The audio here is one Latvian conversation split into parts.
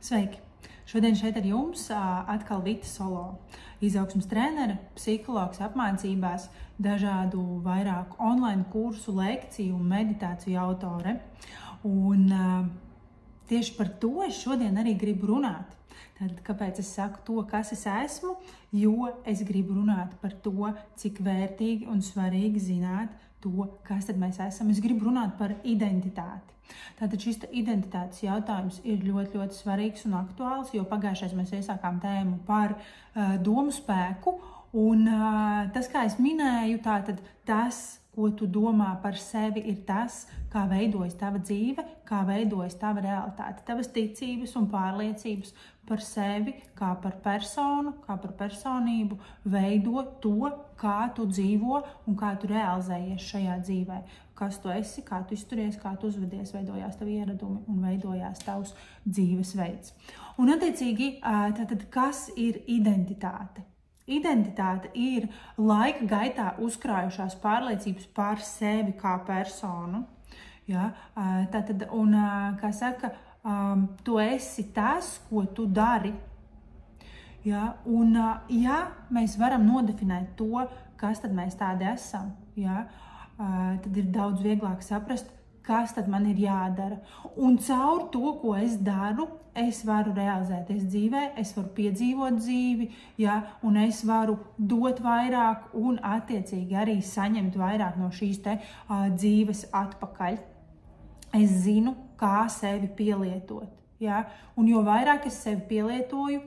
Sveiki! Šodien šeit ar jums atkal Vita Solo, izaugsmes trenere, psihologs apmācībās, dažādu vairāku online kursu, lekciju un meditāciju autore. Un tieši par to es šodien arī gribu runāt. Tātad, kāpēc es saku to, kas es esmu? Jo es gribu runāt par to, cik vērtīgi un svarīgi zināt to, kas tad mēs esam. Es gribu runāt par identitāti. Tātad šis identitātes jautājums ir ļoti, ļoti svarīgs un aktuāls, jo pagājušais mēs iesākām tēmu par domu spēku. Un tas, kā es minēju, tātad tas, ko tu domā par sevi, ir tas, kā veidojas tava dzīve, kā veidojas tava realitāte, tavas ticības un pārliecības par sevi, kā par personu, kā par personību, veido to, kā tu dzīvo un kā tu realizējies šajā dzīvē. Kas tu esi, kā tu izturies, kā tu uzvedies, veidojās tavi ieradumi un veidojās tavs dzīvesveids. Un attiecīgi, tātad, kas ir identitāte? Identitāte ir laika gaitā uzkrājušās pārliecības par sevi kā personu. Ja? Tātad, un, kā saka, tu esi tas, ko tu dari. Ja? Un, ja mēs varam nodefinēt to, kas tad mēs tādi esam, ja? Tad ir daudz vieglāk saprast, kas tad man ir jādara. Un caur to, ko es daru, es varu realizēties dzīvē, es varu piedzīvot dzīvi, ja, un es varu dot vairāk un attiecīgi arī saņemt vairāk no šīs dzīves atpakaļ. Es zinu, kā sevi pielietot. Ja, un jo vairāk es sevi pielietoju,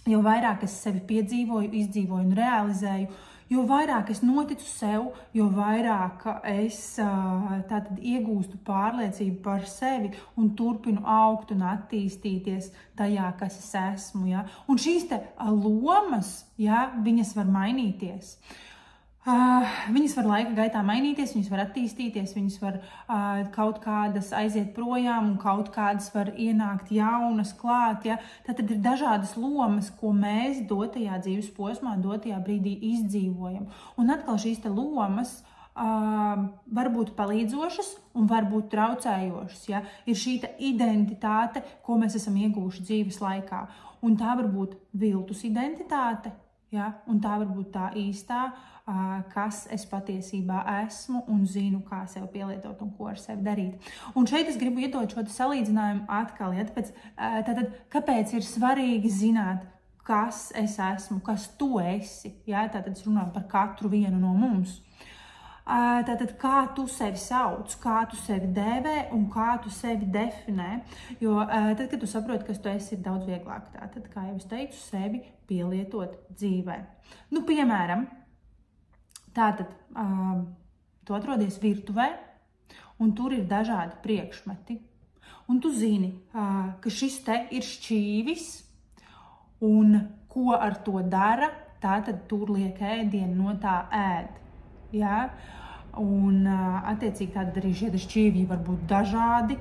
jo vairāk es sevi piedzīvoju, izdzīvoju un realizēju, jo vairāk es noticu sev, jo vairāk es tātad iegūstu pārliecību par sevi un turpinu augt un attīstīties tajā, kas es esmu. Ja? Un šīs lomas, ja, viņas var mainīties. Viņas var laika gaitā mainīties, viņas var attīstīties, viņas var kaut kādas aiziet projām un kaut kādas var ienākt jaunas klāt. Ja? Tātad ir dažādas lomas, ko mēs dotajā dzīves posmā, dotajā brīdī izdzīvojam. Un atkal šīs lomas var būt palīdzošas un var būt traucējošas. Ja? Ir šī identitāte, ko mēs esam iegūši dzīves laikā. Un tā var būt viltus identitāte, ja? Un tā var būt tā īstā, kas es patiesībā esmu un zinu, kā sev pielietot un ko ar sevi darīt. Un šeit es gribu iedot šo salīdzinājumu atkal. Ja? Tātad, kāpēc ir svarīgi zināt, kas es esmu, kas tu esi? Ja? Tātad es runāju par katru vienu no mums. Tātad, kā tu sevi sauc, kā tu sevi dēvē un kā tu sevi definē. Jo tad, kad tu saproti, kas tu esi, ir daudz vieglāk. Tātad, kā jau es teicu, sevi pielietot dzīvē. Nu, piemēram, tātad, tu atrodies virtuvē, un tur ir dažādi priekšmeti. Un tu zini, ka šis te ir šķīvis, un ko ar to dara, tātad tur liek ēdienu, no tā ēd. Ja? Un, attiecīgi, tātad arī šie šķīvji var būt dažādi,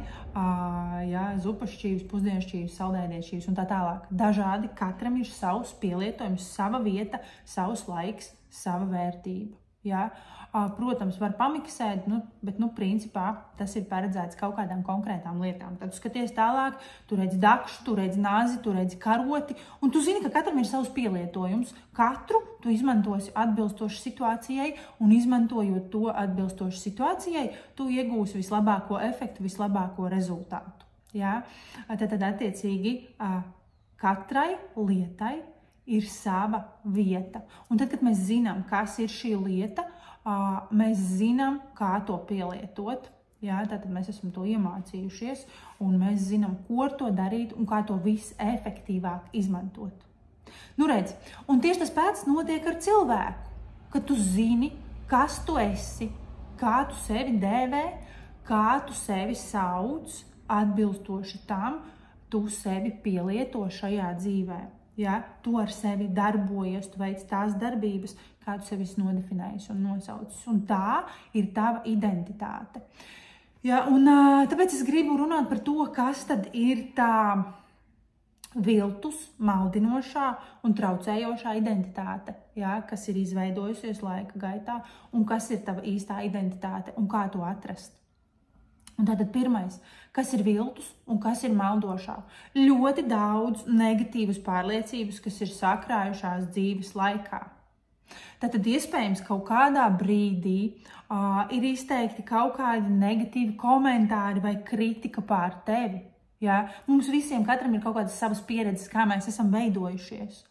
ja? Zupas šķīvis, pusdienas šķīvis, saldēdienas šķīvis un tā tālāk. Dažādi, katram ir savs pielietojums, sava vieta, savs laiks, sava vērtība. Ja? Protams, var pamiksēt, bet principā tas ir paredzēts kaut kādām konkrētām lietām. Tad skaties tālāk, tu redzi dakšu, tu redzi nāzi, tu redzi karoti, un tu zini, ka katram ir savs pielietojums. Katru tu izmantosi atbilstoši situācijai, un izmantojot to atbilstoši situācijai, tu iegūsi vislabāko efektu, vislabāko rezultātu. Ja? Tad attiecīgi katrai lietai ir sava vieta. Un tad, kad mēs zinām, kas ir šī lieta, mēs zinām, kā to pielietot. Ja? Tātad mēs esam to iemācījušies, un mēs zinām, ko ar to darīt un kā to visefektīvāk izmantot. Nu redz, un tieši tas pats notiek ar cilvēku, ka tu zini, kas tu esi, kā tu sevi dēvē, kā tu sevi sauc, atbilstoši tam, tu sevi pielieto šajā dzīvē. Ja, tu ar sevi darbojies, tu veic tās darbības, kā tu sevi nodefinējies un nosaucis. Un tā ir tava identitāte. Ja, un tāpēc es gribu runāt par to, kas tad ir tā viltus, maldinošā un traucējošā identitāte, ja, kas ir izveidojusies laika gaitā, un kas ir tava īstā identitāte un kā to atrast. Un tātad pirmais, kas ir viltus un kas ir meldošā. Ļoti daudz negatīvas pārliecības, kas ir sakrājušās dzīves laikā. Tātad iespējams kaut kādā brīdī ir izteikti kaut kādi negatīvi komentāri vai kritika pār tevi. Ja? Mums visiem katram ir kaut kādas savas pieredzes, kā mēs esam veidojušies.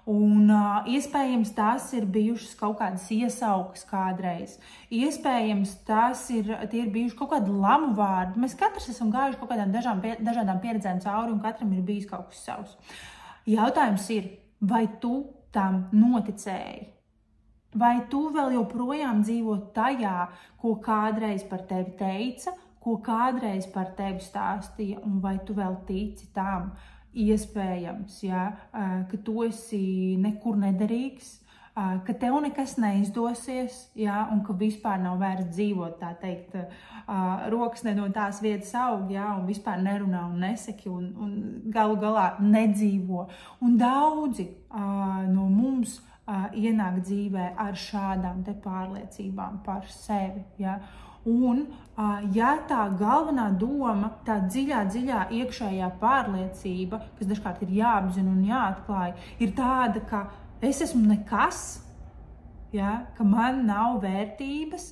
Un iespējams tās ir bijušas kaut kādas iesaukas kādreiz. Iespējams tie ir bijuši kaut kādi lamu vārdi. Mēs katrs esam gājuši kaut kādām dažādām pieredzēm cauri un katram ir bijis kaut kas savs. Jautājums ir, vai tu tam noticēji? Vai tu vēl joprojām dzīvo tajā, ko kādreiz par tevi teica, ko kādreiz par tevi stāstīja, un vai tu vēl tici tam? Iespējams, ja, ka tu esi nekur nederīgs, ka tev nekas neizdosies, ja, un ka vispār nav vērts dzīvot, tā teikt, rokas ne no tās vietas aug, ja, un vispār nerunā un neseki un galu galā nedzīvo. Un daudzi no mums ienāk dzīvē ar šādām te pārliecībām par sevi, ja. Un, ja tā galvenā doma, tā dziļā iekšējā pārliecība, kas dažkārt ir jāapzina un jāatklāj, ir tāda, ka es esmu nekas, ja, ka man nav vērtības,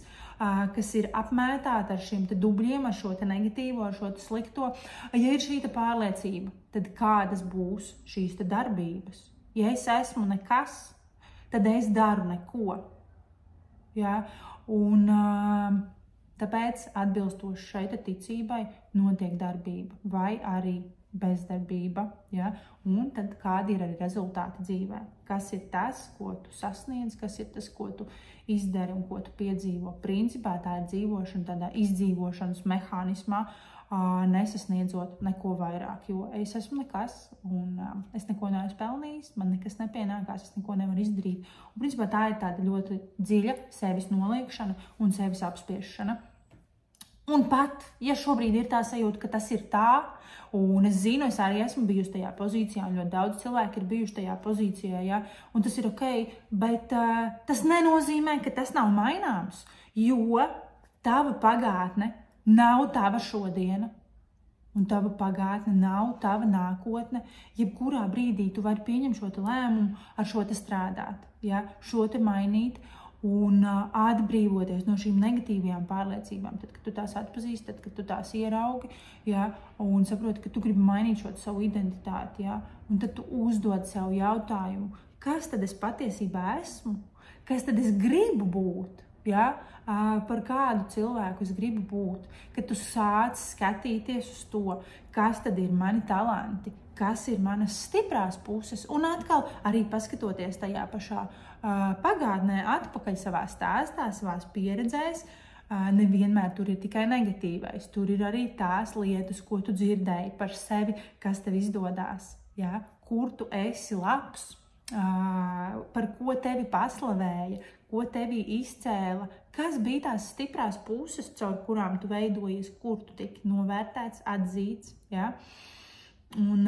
kas ir apmētāta ar šiem te dubļiem, ar šo te negatīvo, ar šo te slikto. Ja ir šī te pārliecība, tad kādas būs šīs te darbības? Ja es esmu nekas, tad es daru neko. Ja? Un tāpēc atbilstoši šai ticībai notiek darbība vai arī bezdarbība. Ja? Un tad kādi ir arī rezultāti dzīvē? Kas ir tas, ko tu sasniedz, kas ir tas, ko tu izdari un ko tu piedzīvo? Principā tā ir dzīvošana tādā izdzīvošanas mehānismā, nesasniedzot neko vairāk, jo es esmu nekas un es neko neesmu pelnījis, man nekas nepienākās, es neko nevaru izdarīt. Un principā tā ir tāda ļoti dziļa sevis noliekšana un sevis apspiešana. Un pat, ja šobrīd ir tā sajūta, ka tas ir tā, un es zinu, es arī esmu bijusi tajā pozīcijā, un ļoti daudz cilvēki ir bijuši tajā pozīcijā, ja, un tas ir ok, bet tas nenozīmē, ka tas nav maināms, jo tava pagātne nav tava šodiena, un tava pagātne nav tava nākotne. Jebkurā brīdī tu vari pieņemt šo te lēmumu, ar šo te strādāt, ja, šo te mainīt un atbrīvoties no šīm negatīvajām pārliecībām. Tad, kad tu tās atpazīsti, tad, kad tu tās ieraugi, ja, un saproti, ka tu gribi mainīt šo savu identitāti, ja, un tad tu uzdod sev jautājumu, kas tad es patiesībā esmu, kas tad es gribu būt. Ja? Par kādu cilvēku es gribu būt, kad tu sāc skatīties uz to, kas tad ir mani talanti, kas ir manas stiprās puses, un atkal arī paskatoties tajā pašā pagātnē, atpakaļ savā stāstā, savās pieredzēs, nevienmēr tur ir tikai negatīvais, tur ir arī tās lietas, ko tu dzirdēji par sevi, kas tev izdodās, ja? Kur tu esi labs, par ko tevi paslavēja, ko tevi izcēla, kas bija tās stiprās puses, caur kurām tu veidojies, kur tu tiki novērtēts, atzīts, ja? Un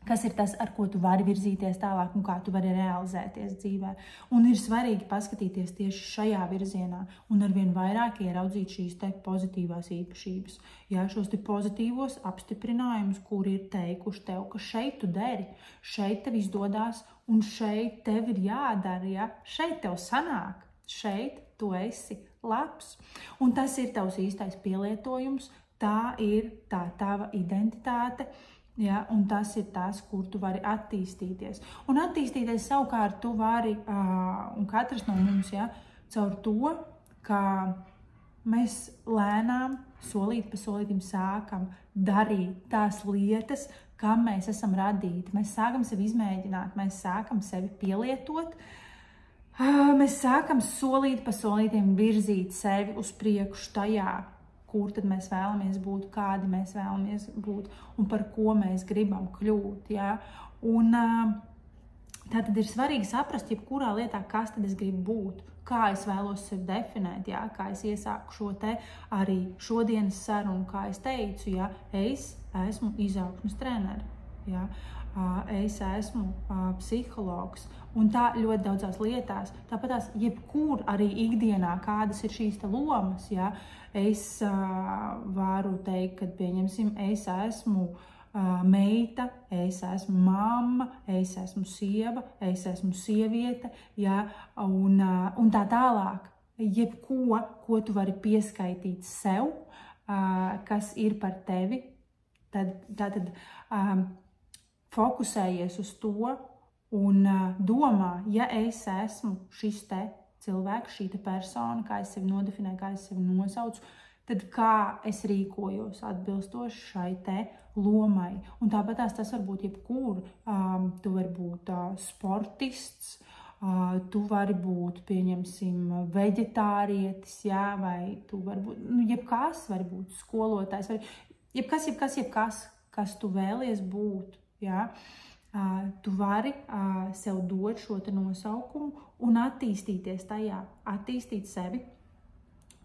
kas ir tas, ar ko tu vari virzīties tālāk un kā tu vari realizēties dzīvē. Un ir svarīgi paskatīties tieši šajā virzienā un arvien vairāk ieraudzīt šīs te pozitīvās īpašības. Ja, šos te pozitīvos apstiprinājumus, kur ir teikuši tev, ka šeit tu deri, šeit tev izdodās un šeit tev ir jādara, ja? Šeit tev sanāk, šeit tu esi labs. Un tas ir tavs īstais pielietojums, tā ir tā tava identitāte. Ja, un tas ir tas, kur tu vari attīstīties. Un attīstīties savukārt tu vari, un katrs no mums, ja, caur to, ka mēs lēnām, solīt pa solītim sākam darīt tās lietas, kam mēs esam radīti. Mēs sākam sevi izmēģināt, mēs sākam sevi pielietot, mēs sākam solīt pa solītim virzīt sevi uz priekšu tajā, kur tad mēs vēlamies būt, kādi mēs vēlamies būt un par ko mēs gribam kļūt. Ja? Un tā tad ir svarīgi saprast, jebkurā lietā, kas tad es gribu būt, kā es vēlos sevi definēt, ja? Kā es iesāku šo te arī šodienas sarunu, kā es teicu, ja? Es esmu izaugsmes treneri. Ja? Es esmu psihologs, un tā ļoti daudzās lietās, tāpatās jebkur arī ikdienā, kādas ir šīs lomas, ja? Es varu teikt, ka, pieņemsim, es esmu meita, es esmu mamma, es esmu sieva, es esmu sieviete, ja? Un tā tālāk. Jebko, ko tu vari pieskaitīt sev, kas ir par tevi, tad fokusējies uz to un domā, ja es esmu šis te cilvēks, šī te persona, kā es sevi nodefinēju, kā es sevi nosaucu, tad kā es rīkojos atbilstoši šai te lomai. Un tāpat tas var būt jebkur. Tu vari būt sportists, tu vari būt, pieņemsim, veģetārietis, jā, vai tu vari būt, jebkas var būt skolotājs, jebkas, kas tu vēlies būt, jā. Tu vari sev dot šo te nosaukumu un attīstīties tajā, attīstīt sevi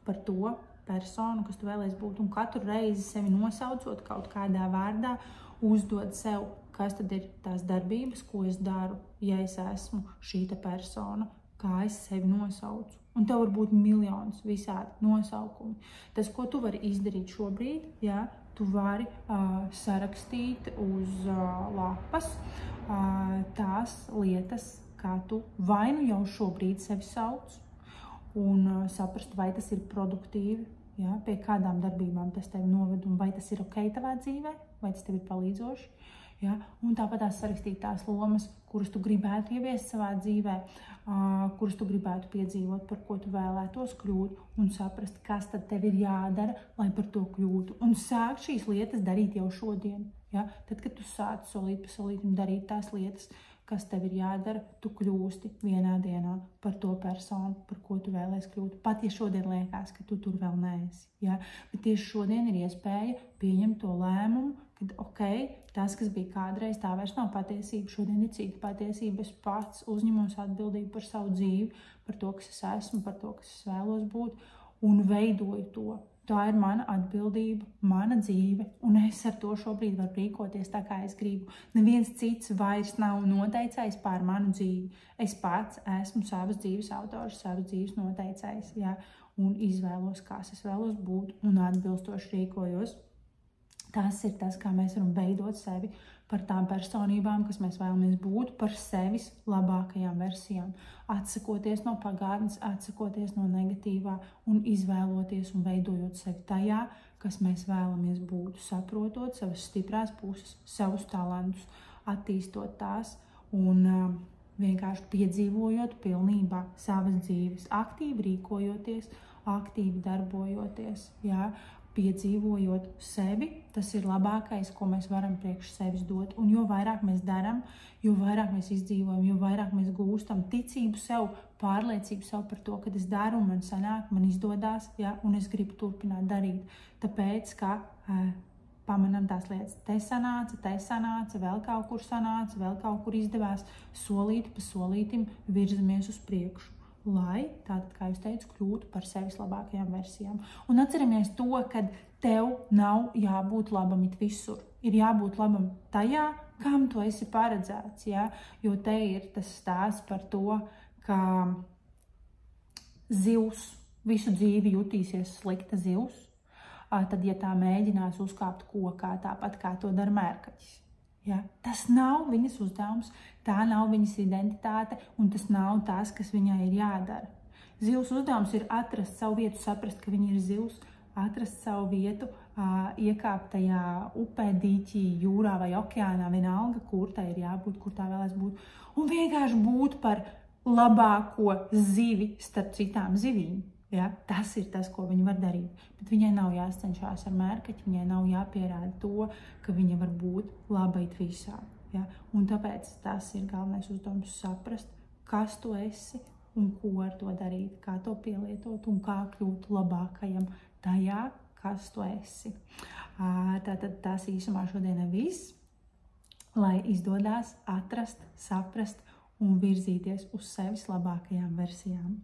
par to personu, kas tu vēlies būt, un katru reizi sevi nosaucot kaut kādā vārdā, uzdod sev, kas tad ir tās darbības, ko es daru, ja es esmu šī te persona, kā es sevi nosaucu. Un tev var būt miljons visādi nosaukumi. Tas, ko tu vari izdarīt šobrīd, ja, tu vari sarakstīt uz lapas tās lietas, kā tu vai nu jau šobrīd sevi sauc, un saprast, vai tas ir produktīvi, ja, pie kādām darbībām tas tevi noved, un vai tas ir ok tavā dzīvē, vai tas tev ir palīdzoši. Ja? Un tāpat sarakstīt tās lomas, kuras tu gribētu ieviest savā dzīvē, kuras tu gribētu piedzīvot, par ko tu vēlētos kļūt, un saprast, kas tad tev ir jādara, lai par to kļūtu. Un sākt šīs lietas darīt jau šodien. Ja? Tad, kad tu sāc solīt pa solītim darīt tās lietas, kas tev ir jādara, tu kļūsti vienā dienā par to personu, par ko tu vēlies kļūt. Pat ja šodien liekas, ka tu tur vēl neesi. Ja? Bet tieši šodien ir iespēja pieņemt to lēmumu, kad ok, tas, kas bija kādreiz, tā vairs nav patiesība, šodien ir cita patiesība, es pats uzņemos atbildību par savu dzīvi, par to, kas es esmu, par to, kas es vēlos būt, un veidoju to. Tā ir mana atbildība, mana dzīve, un es ar to šobrīd varu rīkoties tā, kā es gribu. Neviens cits vairs nav noteicējis pār manu dzīvi. Es pats esmu savas dzīves autors, savas dzīves noteicējis, ja, un izvēlos, kas es vēlos būt, un atbilstoši rīkojos. Tas ir tas, kā mēs varam veidot sevi par tām personībām, kas mēs vēlamies būt, par sevis labākajām versijām. Atsakoties no pagātnes, atsakoties no negatīvā un izvēloties un veidojot sevi tajā, kas mēs vēlamies būt, saprotot savas stiprās puses, savus talantus, attīstot tās un vienkārši piedzīvojot pilnībā savas dzīves, aktīvi rīkojoties, aktīvi darbojoties, jā, piedzīvojot sevi, tas ir labākais, ko mēs varam priekš sevis dot. Un jo vairāk mēs darām, jo vairāk mēs izdzīvojam, jo vairāk mēs gūstam ticību sev, pārliecību sev par to, ka es daru, man sanāk, man izdodās, ja, un es gribu turpināt darīt. Tāpēc, ka pamanam tās lietas, te sanāca, vēl kaut kur sanāca, vēl kaut kur izdevās, solīti pa solītim virzamies uz priekšu. Lai, tātad, kā jūs teicu, kļūtu par sevis labākajām versijām. Un atceramies to, ka tev nav jābūt labam it visur. Ir jābūt labam tajā, kam tu esi paredzēts, ja? Jo te ir tas stāsts par to, ka zivs visu dzīvi jutīsies slikta zivs, tad, ja tā mēģinās uzkāpt kokā, tāpat kā to dara mērkaķis. Ja? Tas nav viņas uzdevums, tā nav viņas identitāte, un tas nav tas, kas viņai ir jādara. Zivs uzdevums ir atrast savu vietu, saprast, ka viņa ir zivs, atrast savu vietu, iekāpt tajā upē, dīķī, jūrā vai okeānā, vienalga, kur tā ir jābūt, kur tā vēlēs būt, un vienkārši būt par labāko zivi starp citām zivīm. Ja? Tas ir tas, ko viņa var darīt. Bet viņai nav jācenšās ar mērkaķi, viņai nav jāpierāda to, ka viņa var būt laba it visā. Ja? Un tāpēc tas ir galvenais uzdevums saprast, kas tu esi un ko ar to darīt, kā to pielietot un kā kļūt labākajam tajā, kas tu esi. Tātad tas īsumā šodien ir viss, lai izdodās atrast, saprast un virzīties uz sevis labākajām versijām.